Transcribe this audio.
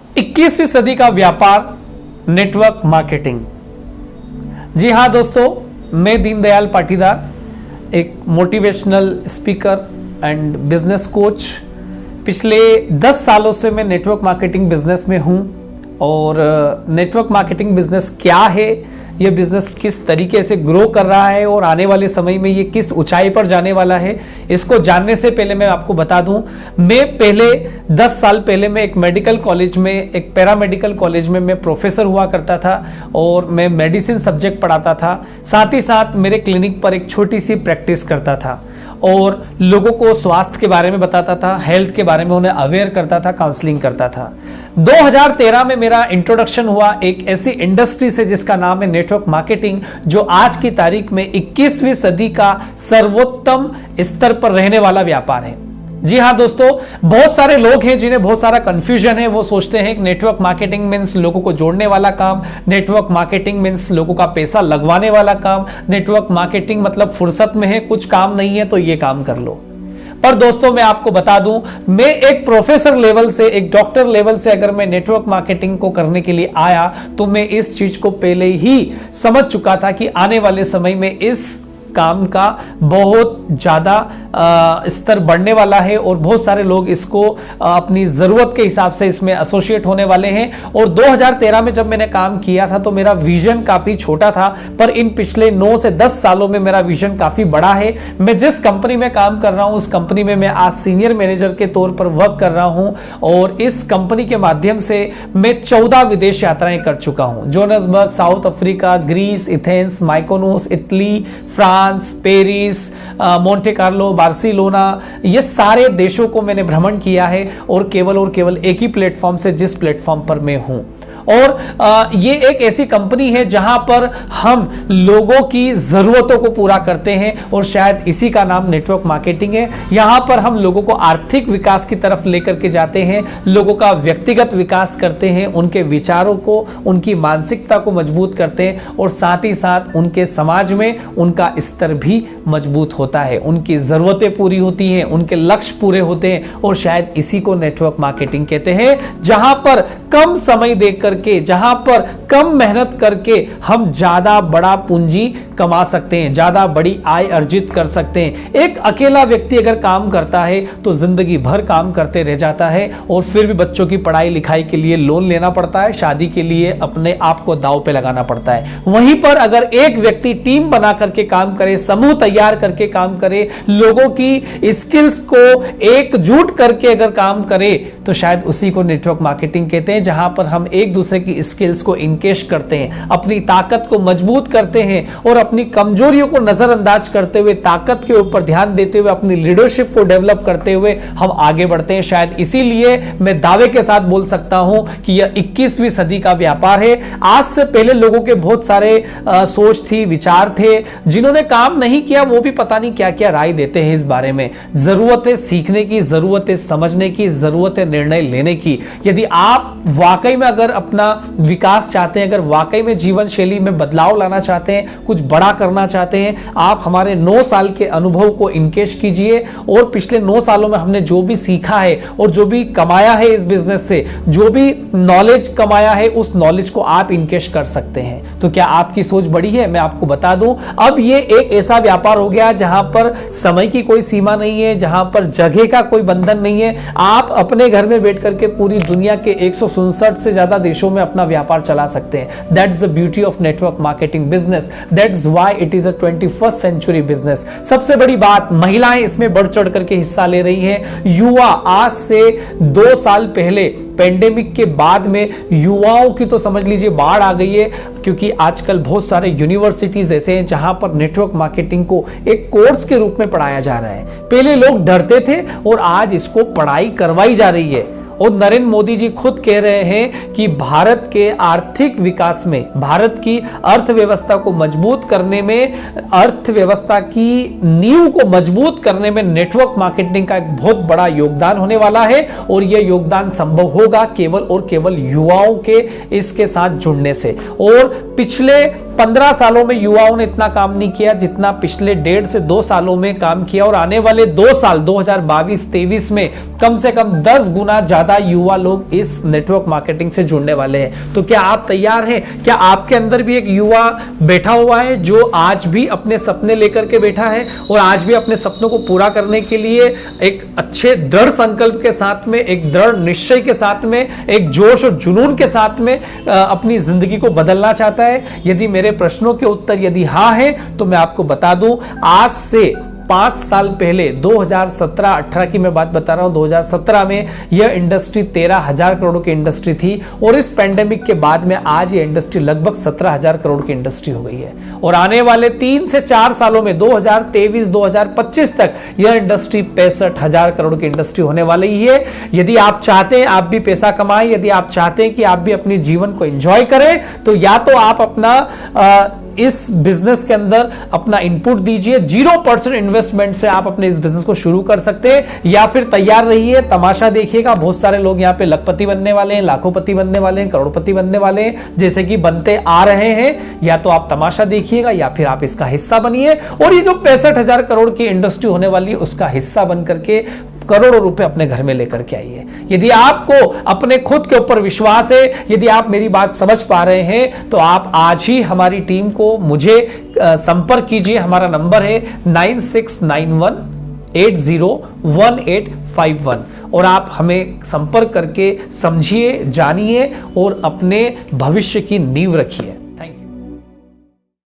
21वीं सदी का व्यापार, नेटवर्क मार्केटिंग। जी हाँ दोस्तों, मैं दीनदयाल पाटीदार, एक motivational speaker and business coach. पिछले 10 सालों से मैं नेटवर्क मार्केटिंग बिजनेस में हूँ। और नेटवर्क मार्केटिंग बिजनेस क्या है, ये बिजनेस किस तरीके से ग्रो कर रहा है और आने वाले समय में ये किस ऊंचाई पर जाने वाला है, इसको जानने से पहले मैं आपको बता दूं, मैं पहले 10 साल पहले मैं एक मेडिकल कॉलेज में, एक पैरामेडिकल कॉलेज में मैं प्रोफेसर हुआ करता था और मैं मेडिसिन सब्जेक्ट पढ़ाता था। साथ ही साथ मेरे क्लिनिक पर एक छोटी सी प्रैक्टिस करता था और लोगों को स्वास्थ्य के बारे में बताता था, हेल्थ के बारे में उन्हें अवेयर करता था, काउंसलिंग करता था। 2013 में मेरा इंट्रोडक्शन हुआ एक ऐसी इंडस्ट्री से जिसका नाम है नेटवर्क मार्केटिंग, जो आज की तारीख में 21वीं सदी का सर्वोत्तम स्तर पर रहने वाला व्यापार है। जी हाँ दोस्तों, बहुत सारे लोग हैं जिन्हें बहुत सारा कंफ्यूजन है। वो सोचते हैं कि नेटवर्क मार्केटिंग मीन्स लोगों को जोड़ने वाला काम, नेटवर्क मार्केटिंग मीन्स लोगों का पैसा लगवाने वाला काम, नेटवर्क मार्केटिंग मतलब फुर्सत में है, कुछ काम नहीं है तो ये काम कर लो। पर दोस्तों मैं आपको बता दूं, मैं एक प्रोफेसर लेवल से, एक डॉक्टर लेवल से अगर मैं नेटवर्क मार्केटिंग को करने के लिए आया तो मैं इस चीज को पहले ही समझ चुका था कि आने वाले समय में इस काम का बहुत ज्यादा स्तर बढ़ने वाला है और बहुत सारे लोग इसको अपनी जरूरत के हिसाब से इसमें एसोसिएट होने वाले हैं। और 2013 में जब मैंने काम किया था तो मेरा विजन काफी छोटा था, पर इन पिछले 9 से 10 सालों में मेरा विजन काफी बड़ा है। मैं जिस कंपनी में काम कर रहा हूं उस कंपनी में मैं आज सीनियर मैनेजर के तौर पर वर्क कर रहा हूं और इस कंपनी के माध्यम से मैं 14 विदेश यात्राएं कर चुका हूं। Johannesburg, South Africa, Greece, Athens, Mykonos, Italy, France, Paris, Monte Carlo, Barcelona, ये सारे देशों को मैंने भ्रमण किया है और केवल एक ही प्लेटफॉर्म से, जिस प्लेटफॉर्म पर मैं हूं। और ये एक ऐसी कंपनी है जहां पर हम लोगों की जरूरतों को पूरा करते हैं और शायद इसी का नाम नेटवर्क मार्केटिंग है। यहां पर हम लोगों को आर्थिक विकास की तरफ लेकर के जाते हैं, लोगों का व्यक्तिगत विकास करते हैं, उनके विचारों को, उनकी मानसिकता को मजबूत करते हैं और साथ ही साथ उनके समाज में उनका स्तर भी मजबूत होता है, उनकी जरूरतें पूरी होती हैं, उनके लक्ष्य पूरे होते हैं। और शायद इसी को नेटवर्क मार्केटिंग कहते हैं, जहां पर कम समय देकर के, जहां पर कम मेहनत करके हम ज्यादा बड़ा पूंजी कमा सकते हैं, ज्यादा बड़ी आय अर्जित कर सकते हैं। एक अकेला व्यक्ति अगर काम करता है तो जिंदगी भर काम करते रह जाता है और फिर भी बच्चों की पढ़ाई लिखाई के लिए लोन लेना पड़ता है, शादी के लिए अपने आप को दांव पे लगाना पड़ता है। वहीं पर अगर एक व्यक्ति टीम बना करके काम करे, समूह तैयार करके काम करे, लोगों की स्किल्स को एकजुट करके अगर काम करे तो शायद उसी को नेटवर्क मार्केटिंग कहते हैं, जहां पर हम एक दूसरे की स्किल्स को इनकेश करते हैं, अपनी ताकत को मजबूत करते हैं और अपनी कमजोरियों को नजरअंदाज करते हुए, ताकत के ऊपर ध्यान देते हुए, अपनी लीडरशिप को डेवलप करते हुए हम आगे बढ़ते हैं। शायद इसीलिए मैं दावे के साथ बोल सकता हूं कि यह 21वीं सदी का व्यापार है। आज से पहले लोगों के बहुत सारे सोच थी, विचार थे, जिन्होंने काम नहीं किया वो भी पता नहीं क्या क्या राय देते हैं इस बारे में। जरूरत है सीखने की, जरूरत है समझने की, जरूरत है निर्णय लेने की। यदि आप वाकई में अगर अपना विकास चाहते हैं, अगर वाकई में जीवन शैली में बदलाव लाना चाहते हैं, कुछ बड़ा करना चाहते हैं, आप हमारे 9 साल के अनुभव को इनकेश कीजिए और पिछले 9 सालों में हमने जो भी सीखा है और जो भी कमाया है इस बिजनेस से, जो भी नॉलेज कमाया है, उस नॉलेज को आप इनकेश कर सकते हैं। तो क्या आपकी सोच बड़ी है? मैं आपको बता दूं, अब ये एक ऐसा व्यापार हो गया जहां पर समय की कोई सीमा नहीं है, जहां पर जगह का कोई बंधन नहीं है। आप अपने घर में बैठ करके पूरी दुनिया के 167 से ज्यादा देशों में अपना व्यापार चला सकते हैं। That's the beauty of network marketing business, that's why it is a 21st century business. सबसे बड़ी बात, महिलाएं इसमें बढ़ चढ़ करके हिस्सा ले रही हैं। युवा, आज से 2 साल पहले पेंडेमिक के बाद में युवाओं की तो समझ लीजिए बाढ़ आ गई है, क्योंकि आजकल बहुत सारे यूनिवर्सिटीज ऐसे हैं जहां पर नेटवर्क मार्केटिंग को एक कोर्स के रूप में पढ़ाया जा रहा है। पहले लोग डरते थे और आज इसको पढ़ाई करवाई जा रही है। और नरेंद्र मोदी जी खुद कह रहे हैं कि भारत के आर्थिक विकास में, भारत की अर्थव्यवस्था को मजबूत करने में, अर्थव्यवस्था की नींव को मजबूत करने में नेटवर्क मार्केटिंग का एक बहुत बड़ा योगदान होने वाला है। और यह योगदान संभव होगा केवल और केवल युवाओं के इसके साथ जुड़ने से। और पिछले 15 सालों में युवाओं ने इतना काम नहीं किया जितना पिछले 1.5 से 2 सालों में काम किया, और आने वाले 2 साल 2022-23 में कम से कम 10 गुना ज्यादा युवा लोग इस नेटवर्क मार्केटिंग से जुड़ने वाले हैं। तो क्या आप तैयार हैं? क्या आपके अंदर भी एक युवा बैठा हुआ है जो आज भी अपने सपने लेकर के बैठा है और आज भी अपने सपनों को पूरा करने के लिए एक अच्छे दृढ़ संकल्प के साथ में, एक दृढ़ निश्चय के साथ में, एक जोश और जुनून के साथ में अपनी जिंदगी को बदलना चाहता है? यदि मेरे प्रश्नों के उत्तर यदि हां है तो मैं आपको बता दूं, आज से 5 साल पहले 2017-18 की मैं बात बता रहा हूं, 2017 में यह इंडस्ट्री 13,000 करोड़ की इंडस्ट्री थी, और इस पेंडेमिक के बाद में आज यह इंडस्ट्री लगभग 17,000 करोड़ की इंडस्ट्री हो गई है। और आने वाले 3 से 4 सालों में 2023-2025 तक यह इंडस्ट्री 65,000 करोड़ की इंडस्ट्री होने वाली है। यदि आप चाहते हैं आप भी पैसा कमाएं, यदि आप चाहते हैं कि आप भी अपने जीवन को एंजॉय करें, तो या तो आप अपना इस बिजनेस के अंदर अपना इनपुट दीजिए, 0% इन्वेस्टमेंट से आप अपने इस बिजनेस को शुरू कर सकते हैं, या फिर तैयार रहिए, तमाशा देखिएगा। बहुत सारे लोग यहाँ पे लखपति बनने वाले हैं, लाखोंपति बनने वाले हैं, करोड़पति बनने वाले हैं, जैसे कि बनते आ रहे हैं। या तो आप तमाशा देखिएगा या फिर आप इसका हिस्सा बनिए, और ये जो 65,000 करोड़ की इंडस्ट्री होने वाली है उसका हिस्सा बन करके करोड़ों रुपए अपने घर में लेकर के आइए। यदि आपको अपने खुद के ऊपर विश्वास है, यदि आप मेरी बात समझ पा रहे हैं, तो आप आज ही हमारी टीम को मुझे संपर्क कीजिए। हमारा नंबर है 9691801851, और आप हमें संपर्क करके समझिए, जानिए और अपने भविष्य की नींव रखिए।